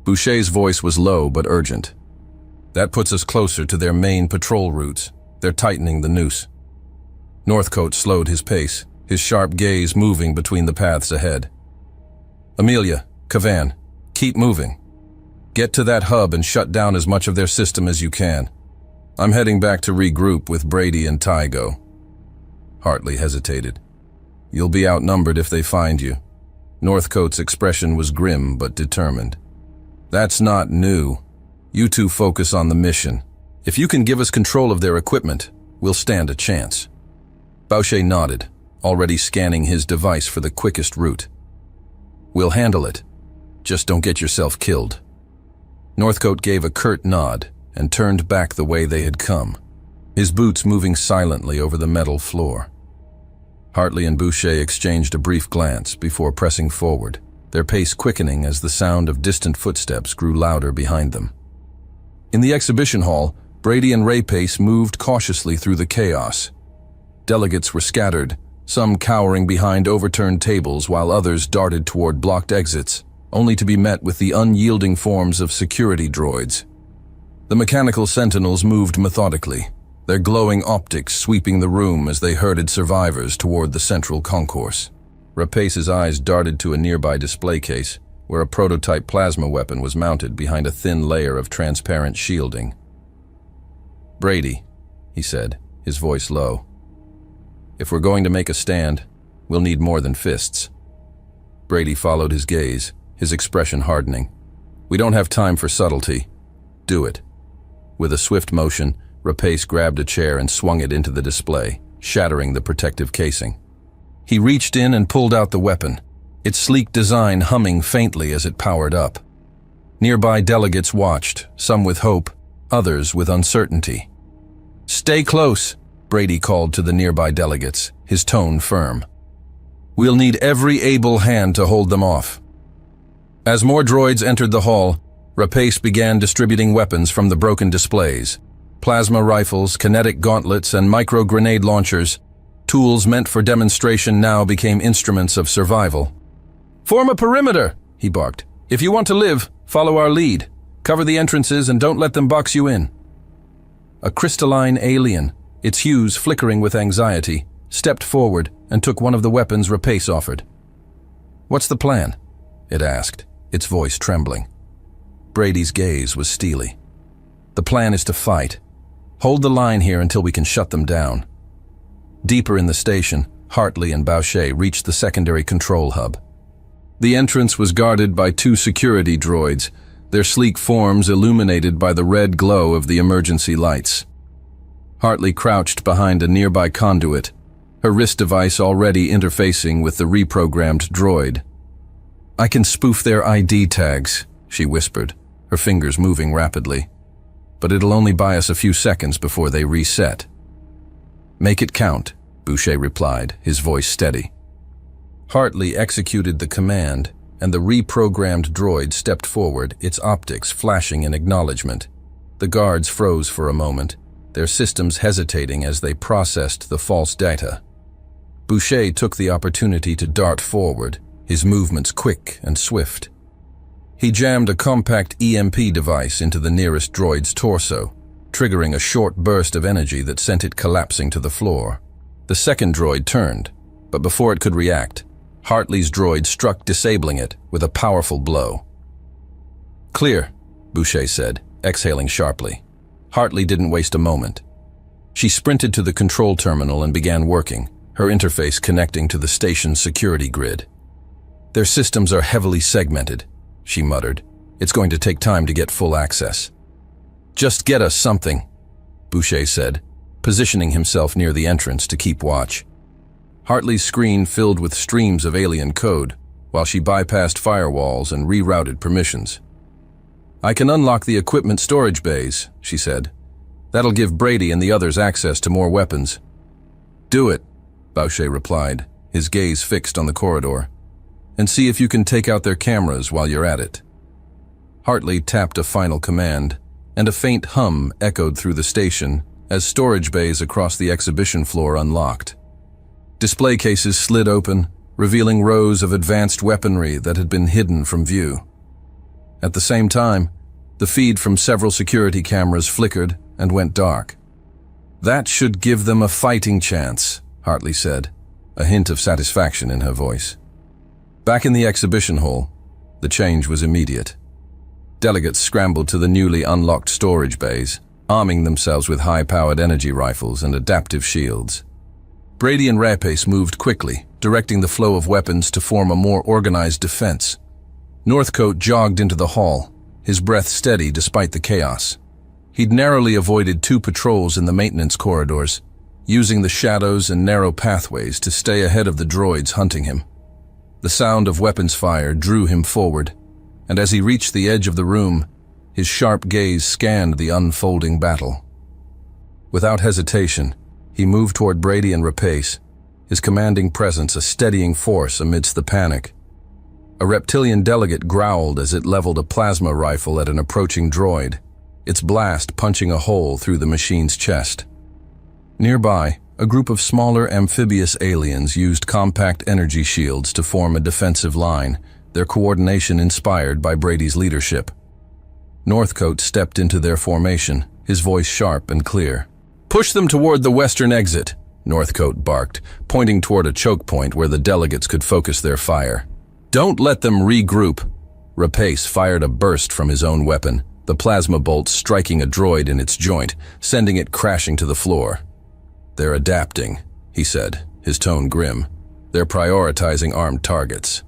Boucher's voice was low but urgent. "That puts us closer to their main patrol routes. They're tightening the noose." Northcote slowed his pace, his sharp gaze moving between the paths ahead. "Amelia, Kavan, keep moving. Get to that hub and shut down as much of their system as you can. I'm heading back to regroup with Brady and Tygo." Hartley hesitated. "You'll be outnumbered if they find you." Northcote's expression was grim but determined. "That's not new. You two focus on the mission. If you can give us control of their equipment, we'll stand a chance." Boucher nodded, already scanning his device for the quickest route. "We'll handle it. Just don't get yourself killed." Northcote gave a curt nod and turned back the way they had come, his boots moving silently over the metal floor. Hartley and Boucher exchanged a brief glance before pressing forward, their pace quickening as the sound of distant footsteps grew louder behind them. In the exhibition hall, Brady and Rapace moved cautiously through the chaos. Delegates were scattered, some cowering behind overturned tables while others darted toward blocked exits, only to be met with the unyielding forms of security droids. The mechanical sentinels moved methodically, their glowing optics sweeping the room as they herded survivors toward the central concourse. Rapace's eyes darted to a nearby display case, where a prototype plasma weapon was mounted behind a thin layer of transparent shielding. "Brady," he said, his voice low. "If we're going to make a stand, we'll need more than fists." Brady followed his gaze, his expression hardening. "We don't have time for subtlety. Do it." With a swift motion, Rapace grabbed a chair and swung it into the display, shattering the protective casing. He reached in and pulled out the weapon, its sleek design humming faintly as it powered up. Nearby delegates watched, some with hope, others with uncertainty. "Stay close," Brady called to the nearby delegates, his tone firm. "We'll need every able hand to hold them off." As more droids entered the hall, Rapace began distributing weapons from the broken displays. Plasma rifles, kinetic gauntlets, and micro-grenade launchers, tools meant for demonstration now became instruments of survival. "Form a perimeter," he barked. "If you want to live, follow our lead. Cover the entrances and don't let them box you in." A crystalline alien, its hues flickering with anxiety, stepped forward and took one of the weapons Rapace offered. "What's the plan?" it asked, its voice trembling. Brady's gaze was steely. "The plan is to fight. Hold the line here until we can shut them down." Deeper in the station, Hartley and Boucher reached the secondary control hub. The entrance was guarded by 2 security droids, their sleek forms illuminated by the red glow of the emergency lights. Hartley crouched behind a nearby conduit, her wrist device already interfacing with the reprogrammed droid. "I can spoof their ID tags," she whispered, her fingers moving rapidly. "But it'll only buy us a few seconds before they reset." "Make it count," Boucher replied, his voice steady. Hartley executed the command, and the reprogrammed droid stepped forward, its optics flashing in acknowledgement. The guards froze for a moment, their systems hesitating as they processed the false data. Boucher took the opportunity to dart forward, his movements quick and swift. He jammed a compact EMP device into the nearest droid's torso, triggering a short burst of energy that sent it collapsing to the floor. The second droid turned, but before it could react, Hartley's droid struck, disabling it with a powerful blow. "Clear," Boucher said, exhaling sharply. Hartley didn't waste a moment. She sprinted to the control terminal and began working, her interface connecting to the station's security grid. "Their systems are heavily segmented," she muttered. "It's going to take time to get full access." "Just get us something," Boucher said, positioning himself near the entrance to keep watch. Hartley's screen filled with streams of alien code, while she bypassed firewalls and rerouted permissions. "I can unlock the equipment storage bays," she said. "That'll give Brady and the others access to more weapons." "Do it," Boucher replied, his gaze fixed on the corridor. "And see if you can take out their cameras while you're at it." Hartley tapped a final command, and a faint hum echoed through the station as storage bays across the exhibition floor unlocked. Display cases slid open, revealing rows of advanced weaponry that had been hidden from view. At the same time, the feed from several security cameras flickered and went dark. "That should give them a fighting chance," Hartley said, a hint of satisfaction in her voice. Back in the exhibition hall, the change was immediate. Delegates scrambled to the newly unlocked storage bays, arming themselves with high-powered energy rifles and adaptive shields. Brady and Rapace moved quickly, directing the flow of weapons to form a more organized defense. Northcote jogged into the hall, his breath steady despite the chaos. He'd narrowly avoided 2 patrols in the maintenance corridors, using the shadows and narrow pathways to stay ahead of the droids hunting him. The sound of weapons fire drew him forward, and as he reached the edge of the room, his sharp gaze scanned the unfolding battle. Without hesitation, he moved toward Brady and Rapace, his commanding presence a steadying force amidst the panic. A reptilian delegate growled as it leveled a plasma rifle at an approaching droid, its blast punching a hole through the machine's chest. Nearby, a group of smaller amphibious aliens used compact energy shields to form a defensive line, their coordination inspired by Brady's leadership. Northcote stepped into their formation, his voice sharp and clear. "Push them toward the western exit," Northcote barked, pointing toward a choke point where the delegates could focus their fire. "Don't let them regroup." Rapace fired a burst from his own weapon, the plasma bolt striking a droid in its joint, sending it crashing to the floor. "They're adapting," he said, his tone grim. "They're prioritizing armed targets."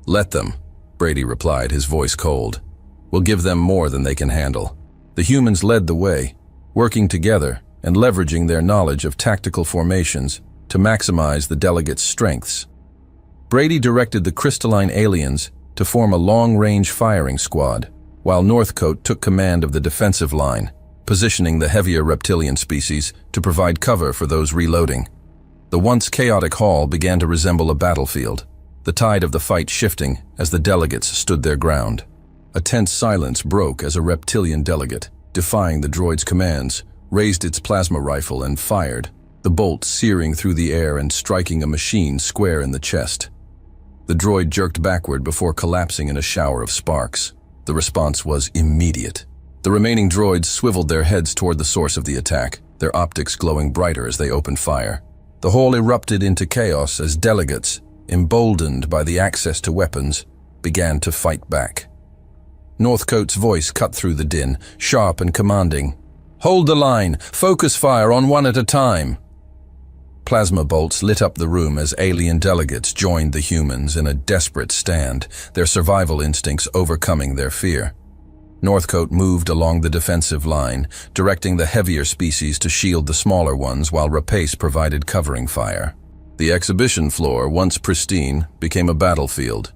"Let them," Brady replied, his voice cold. "We'll give them more than they can handle." The humans led the way, working together and leveraging their knowledge of tactical formations to maximize the delegates' strengths. Brady directed the crystalline aliens to form a long-range firing squad, while Northcote took command of the defensive line, positioning the heavier reptilian species to provide cover for those reloading. The once chaotic hall began to resemble a battlefield, the tide of the fight shifting as the delegates stood their ground. A tense silence broke as a reptilian delegate, defying the droid's commands, raised its plasma rifle and fired, the bolt searing through the air and striking a machine square in the chest. The droid jerked backward before collapsing in a shower of sparks. The response was immediate. The remaining droids swiveled their heads toward the source of the attack, their optics glowing brighter as they opened fire. The hall erupted into chaos as delegates, emboldened by the access to weapons, began to fight back. Northcote's voice cut through the din, sharp and commanding. "Hold the line! Focus fire on one at a time!" Plasma bolts lit up the room as alien delegates joined the humans in a desperate stand, their survival instincts overcoming their fear. Northcote moved along the defensive line, directing the heavier species to shield the smaller ones while Rapace provided covering fire. The exhibition floor, once pristine, became a battlefield,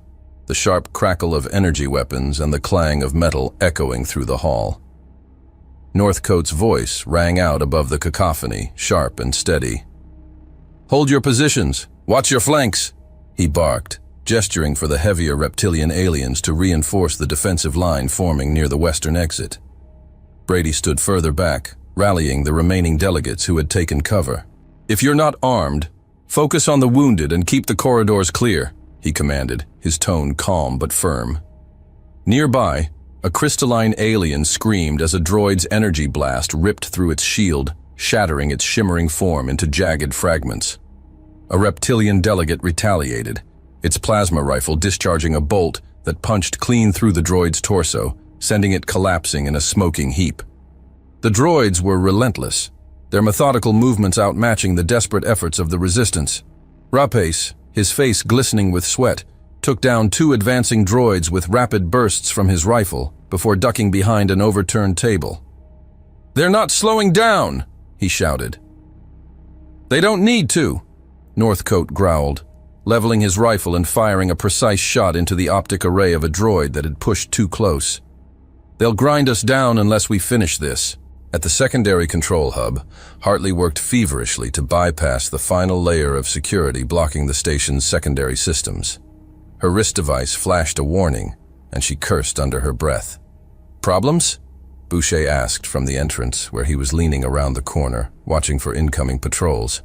the sharp crackle of energy weapons and the clang of metal echoing through the hall. Northcote's voice rang out above the cacophony, sharp and steady. "Hold your positions! Watch your flanks!" he barked, gesturing for the heavier reptilian aliens to reinforce the defensive line forming near the western exit. Brady stood further back, rallying the remaining delegates who had taken cover. "If you're not armed, focus on the wounded and keep the corridors clear," he commanded, his tone calm but firm. Nearby, a crystalline alien screamed as a droid's energy blast ripped through its shield, shattering its shimmering form into jagged fragments. A reptilian delegate retaliated, its plasma rifle discharging a bolt that punched clean through the droid's torso, sending it collapsing in a smoking heap. The droids were relentless, their methodical movements outmatching the desperate efforts of the resistance. Rapace, his face glistening with sweat, took down 2 advancing droids with rapid bursts from his rifle before ducking behind an overturned table. "They're not slowing down!" he shouted. "They don't need to," Northcote growled, leveling his rifle and firing a precise shot into the optic array of a droid that had pushed too close. "They'll grind us down unless we finish this." At the secondary control hub, Hartley worked feverishly to bypass the final layer of security blocking the station's secondary systems. Her wrist device flashed a warning, and she cursed under her breath. "Problems?" Boucher asked from the entrance, where he was leaning around the corner, watching for incoming patrols.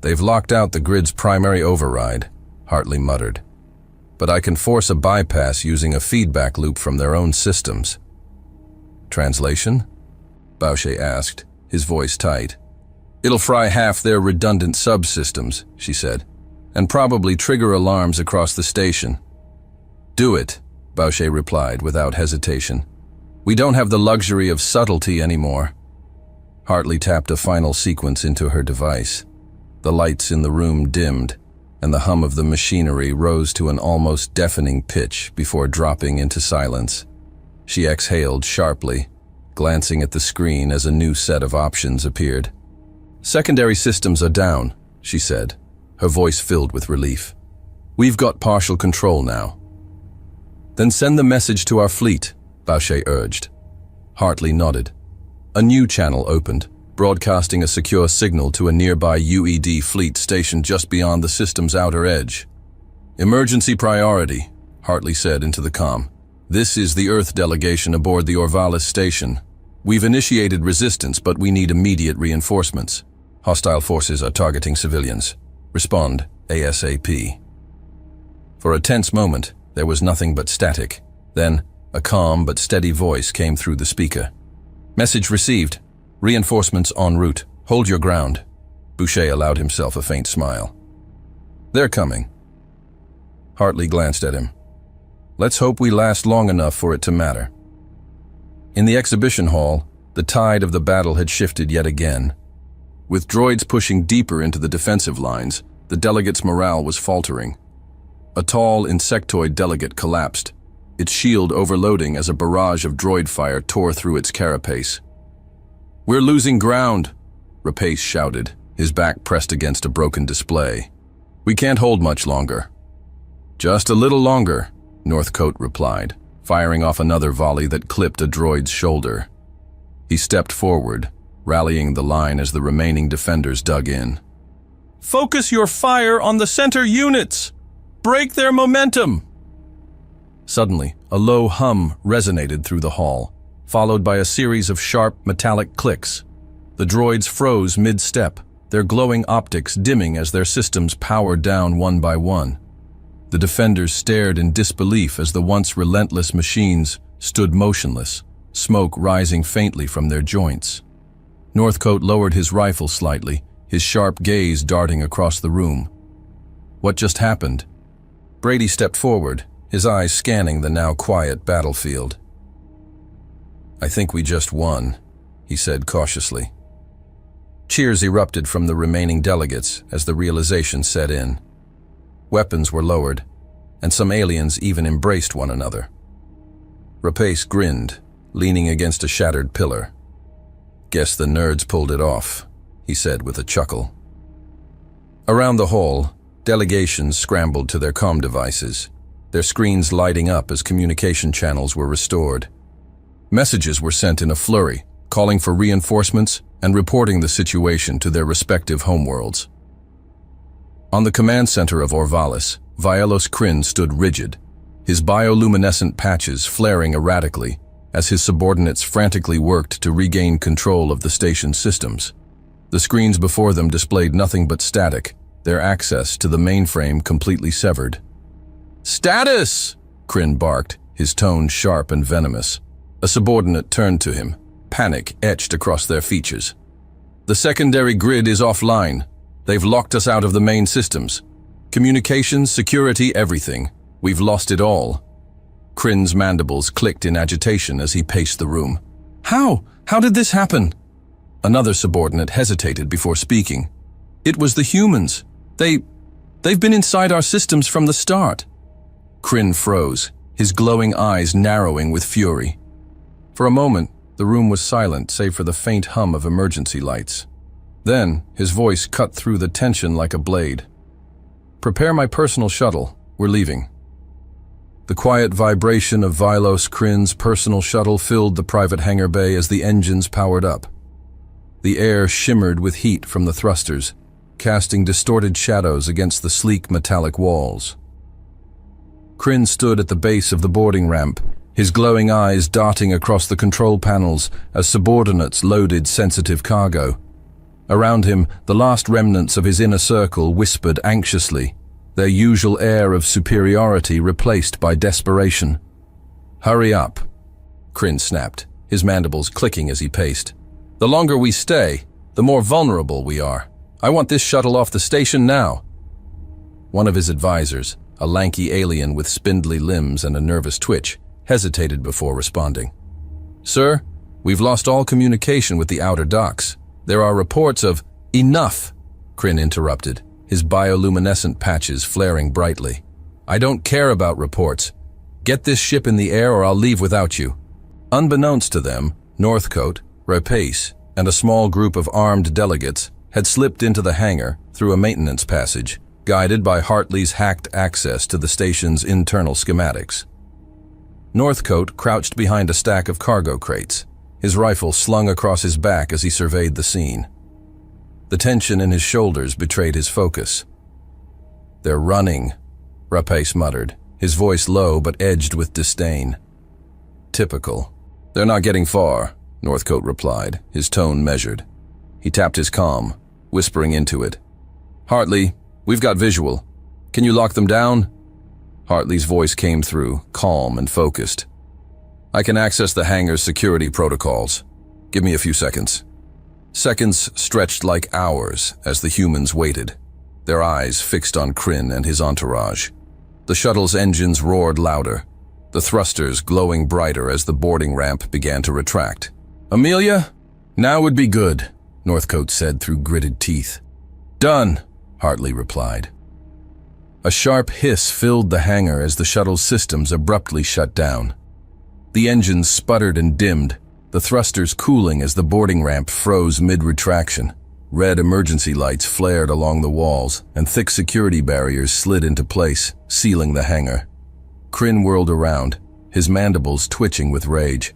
"They've locked out the grid's primary override," Hartley muttered. "But I can force a bypass using a feedback loop from their own systems." "Translation?" Boucher asked, his voice tight. "It'll fry half their redundant subsystems," she said, "and probably trigger alarms across the station." "Do it," Boucher replied without hesitation. "We don't have the luxury of subtlety anymore." Hartley tapped a final sequence into her device. The lights in the room dimmed, and the hum of the machinery rose to an almost deafening pitch before dropping into silence. She exhaled sharply, glancing at the screen as a new set of options appeared. "Secondary systems are down," she said, her voice filled with relief. "We've got partial control now." "Then send the message to our fleet," Boucher urged. Hartley nodded. A new channel opened, broadcasting a secure signal to a nearby UED fleet stationed just beyond the system's outer edge. "Emergency priority," Hartley said into the comm. "This is the Earth delegation aboard the Orvalis station. We've initiated resistance, but we need immediate reinforcements. Hostile forces are targeting civilians. Respond ASAP." For a tense moment, there was nothing but static. Then, a calm but steady voice came through the speaker. "Message received. Reinforcements en route. Hold your ground." Boucher allowed himself a faint smile. "They're coming." Hartley glanced at him. "Let's hope we last long enough for it to matter." In the exhibition hall, the tide of the battle had shifted yet again. With droids pushing deeper into the defensive lines, the delegates' morale was faltering. A tall insectoid delegate collapsed, its shield overloading as a barrage of droid fire tore through its carapace. "We're losing ground," Rapace shouted, his back pressed against a broken display. "We can't hold much longer." "Just a little longer," Northcote replied, firing off another volley that clipped a droid's shoulder. He stepped forward, rallying the line as the remaining defenders dug in. "Focus your fire on the center units! Break their momentum!" Suddenly, a low hum resonated through the hall, followed by a series of sharp, metallic clicks. The droids froze mid-step, their glowing optics dimming as their systems powered down one by one. The defenders stared in disbelief as the once relentless machines stood motionless, smoke rising faintly from their joints. Northcote lowered his rifle slightly, his sharp gaze darting across the room. What just happened? Brady stepped forward, his eyes scanning the now quiet battlefield. "I think we just won," he said cautiously. Cheers erupted from the remaining delegates as the realization set in. Weapons were lowered, and some aliens even embraced one another. Rapace grinned, leaning against a shattered pillar. "Guess the nerds pulled it off," he said with a chuckle. Around the hall, delegations scrambled to their comm devices, their screens lighting up as communication channels were restored. Messages were sent in a flurry, calling for reinforcements and reporting the situation to their respective homeworlds. On the command center of Orvalis, Vielos Kryn stood rigid, his bioluminescent patches flaring erratically, as his subordinates frantically worked to regain control of the station's systems. The screens before them displayed nothing but static, their access to the mainframe completely severed. "Status!" Kryn barked, his tone sharp and venomous. A subordinate turned to him, panic etched across their features. "The secondary grid is offline. They've locked us out of the main systems. Communications, security, everything. We've lost it all." Kryn's mandibles clicked in agitation as he paced the room. "How? How did this happen?" Another subordinate hesitated before speaking. "It was the humans. They've been inside our systems from the start." Kryn froze, his glowing eyes narrowing with fury. For a moment, the room was silent save for the faint hum of emergency lights. Then, his voice cut through the tension like a blade. "Prepare my personal shuttle. We're leaving." The quiet vibration of Vilos Kryn's personal shuttle filled the private hangar bay as the engines powered up. The air shimmered with heat from the thrusters, casting distorted shadows against the sleek metallic walls. Kryn stood at the base of the boarding ramp, his glowing eyes darting across the control panels as subordinates loaded sensitive cargo. Around him, the last remnants of his inner circle whispered anxiously, their usual air of superiority replaced by desperation. "Hurry up," Kryn snapped, his mandibles clicking as he paced. "The longer we stay, the more vulnerable we are. I want this shuttle off the station now." One of his advisors, a lanky alien with spindly limbs and a nervous twitch, hesitated before responding. "Sir, we've lost all communication with the outer docks. There are reports of—" "Enough!" Kryn interrupted, his bioluminescent patches flaring brightly. "I don't care about reports. Get this ship in the air or I'll leave without you." Unbeknownst to them, Northcote, Rapace, and a small group of armed delegates had slipped into the hangar through a maintenance passage, guided by Hartley's hacked access to the station's internal schematics. Northcote crouched behind a stack of cargo crates, his rifle slung across his back as he surveyed the scene. The tension in his shoulders betrayed his focus. "They're running," Rapace muttered, his voice low but edged with disdain. "Typical. They're not getting far," Northcote replied, his tone measured. He tapped his comm, whispering into it. "Hartley, we've got visual. Can you lock them down?" Hartley's voice came through, calm and focused. "I can access the hangar's security protocols. Give me a few seconds." Seconds stretched like hours as the humans waited, their eyes fixed on Kryn and his entourage. The shuttle's engines roared louder, the thrusters glowing brighter as the boarding ramp began to retract. "Amelia, now would be good," Northcote said through gritted teeth. "Done," Hartley replied. A sharp hiss filled the hangar as the shuttle's systems abruptly shut down. The engines sputtered and dimmed, the thrusters cooling as the boarding ramp froze mid-retraction. Red emergency lights flared along the walls, and thick security barriers slid into place, sealing the hangar. Kryn whirled around, his mandibles twitching with rage.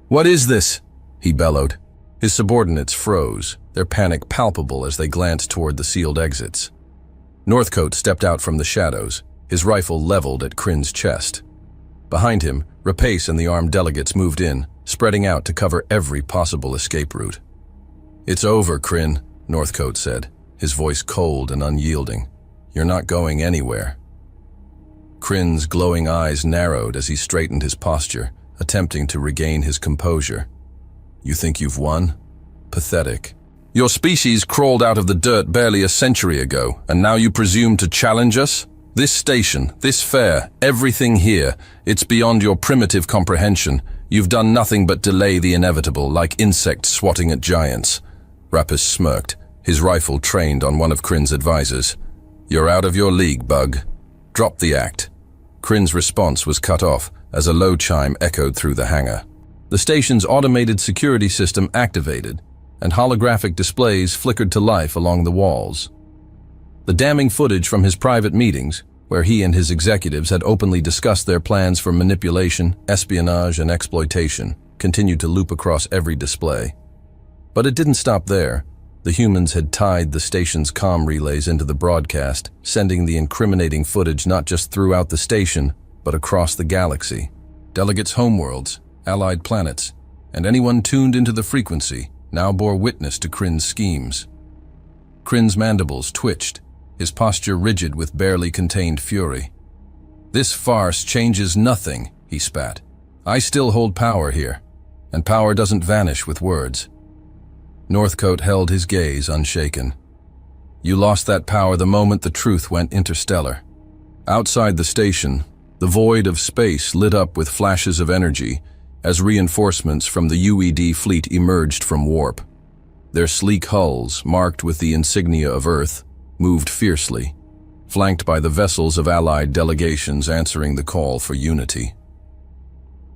"What is this?" he bellowed. His subordinates froze, their panic palpable as they glanced toward the sealed exits. Northcote stepped out from the shadows, his rifle leveled at Kryn's chest. Behind him, Rapace and the armed delegates moved in, spreading out to cover every possible escape route. "It's over, Kryn," Northcote said, his voice cold and unyielding. "You're not going anywhere." Kryn's glowing eyes narrowed as he straightened his posture, attempting to regain his composure. "You think you've won? Pathetic. Your species crawled out of the dirt barely a century ago, and now you presume to challenge us? This station, this fair, everything here, it's beyond your primitive comprehension. You've done nothing but delay the inevitable, like insects swatting at giants." Rapace smirked, his rifle trained on one of Kryn's advisors. "You're out of your league, Bug. Drop the act." Kryn's response was cut off as a low chime echoed through the hangar. The station's automated security system activated, and holographic displays flickered to life along the walls. The damning footage from his private meetings, where he and his executives had openly discussed their plans for manipulation, espionage, and exploitation, continued to loop across every display. But it didn't stop there. The humans had tied the station's comm relays into the broadcast, sending the incriminating footage not just throughout the station, but across the galaxy. Delegates' homeworlds, allied planets, and anyone tuned into the frequency now bore witness to Kryn's schemes. Kryn's mandibles twitched, his posture rigid with barely contained fury. "This farce changes nothing," he spat. "I still hold power here, and power doesn't vanish with words." Northcote held his gaze unshaken. "You lost that power the moment the truth went interstellar." Outside the station, the void of space lit up with flashes of energy as reinforcements from the UED fleet emerged from warp. Their sleek hulls, marked with the insignia of Earth, moved fiercely, flanked by the vessels of allied delegations answering the call for unity.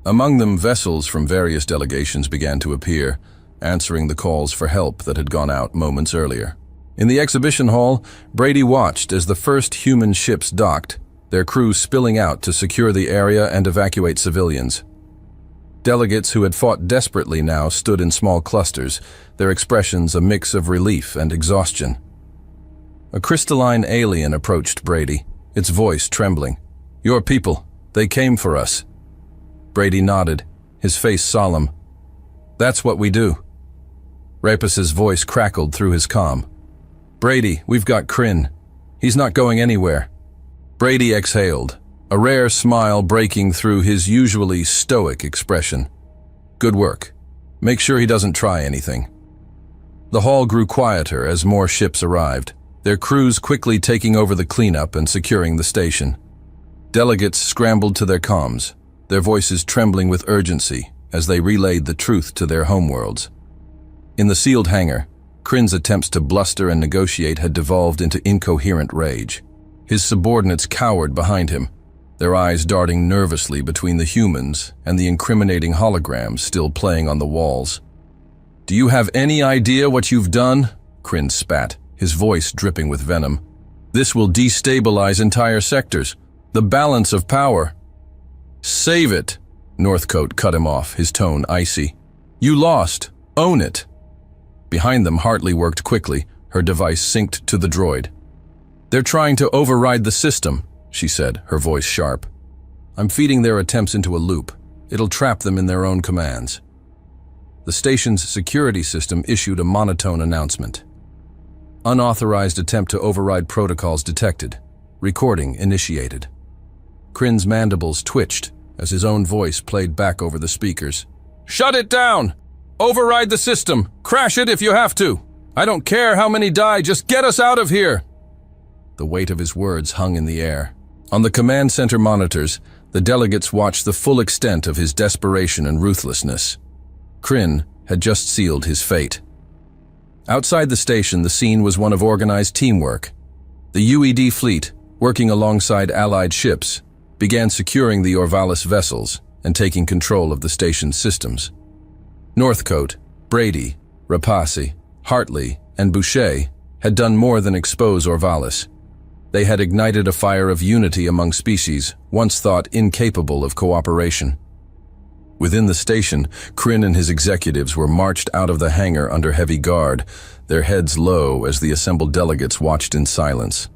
Among them, vessels from various delegations began to appear, answering the calls for help that had gone out moments earlier. In the exhibition hall, Brady watched as the first human ships docked, their crews spilling out to secure the area and evacuate civilians. Delegates who had fought desperately now stood in small clusters, their expressions a mix of relief and exhaustion. A crystalline alien approached Brady, its voice trembling. "Your people, they came for us." Brady nodded, his face solemn. "That's what we do." Rapus's voice crackled through his comm. "Brady, we've got Kryn. He's not going anywhere." Brady exhaled, a rare smile breaking through his usually stoic expression. "Good work. Make sure he doesn't try anything." The hall grew quieter as more ships arrived, their crews quickly taking over the cleanup and securing the station. Delegates scrambled to their comms, their voices trembling with urgency as they relayed the truth to their homeworlds. In the sealed hangar, Kryn's attempts to bluster and negotiate had devolved into incoherent rage. His subordinates cowered behind him, their eyes darting nervously between the humans and the incriminating holograms still playing on the walls. "Do you have any idea what you've done?" Kryn spat, his voice dripping with venom. "This will destabilize entire sectors. The balance of power." "Save it," Northcote cut him off, his tone icy. "You lost. Own it." Behind them, Hartley worked quickly, her device synced to the droid. "They're trying to override the system," she said, her voice sharp. "I'm feeding their attempts into a loop. It'll trap them in their own commands." The station's security system issued a monotone announcement. "Unauthorized attempt to override protocols detected. Recording initiated." Kryn's mandibles twitched as his own voice played back over the speakers. "Shut it down! Override the system! Crash it if you have to! I don't care how many die, just get us out of here!" The weight of his words hung in the air. On the command center monitors, the delegates watched the full extent of his desperation and ruthlessness. Kryn had just sealed his fate. Outside the station, the scene was one of organized teamwork. The UED fleet, working alongside allied ships, began securing the Orvalis vessels and taking control of the station's systems. Northcote, Brady, Rapasi, Hartley, and Boucher had done more than expose Orvalis. They had ignited a fire of unity among species once thought incapable of cooperation. Within the station, Kryn and his executives were marched out of the hangar under heavy guard, their heads low as the assembled delegates watched in silence.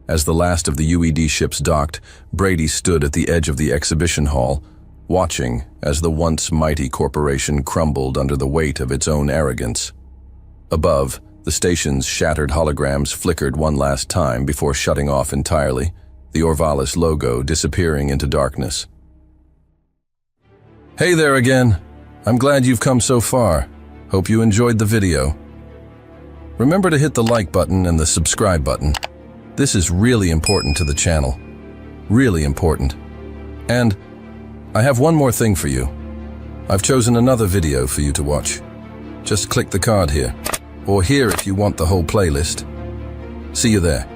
As the last of the UED ships docked, Brady stood at the edge of the exhibition hall, watching as the once mighty corporation crumbled under the weight of its own arrogance. Above, the station's shattered holograms flickered one last time before shutting off entirely, the Orvalis logo disappearing into darkness. Hey there again. I'm glad you've come so far. Hope you enjoyed the video. Remember to hit the like button and the subscribe button. This is really important to the channel. Really important. And I have one more thing for you. I've chosen another video for you to watch. Just click the card here, or here if you want the whole playlist. See you there.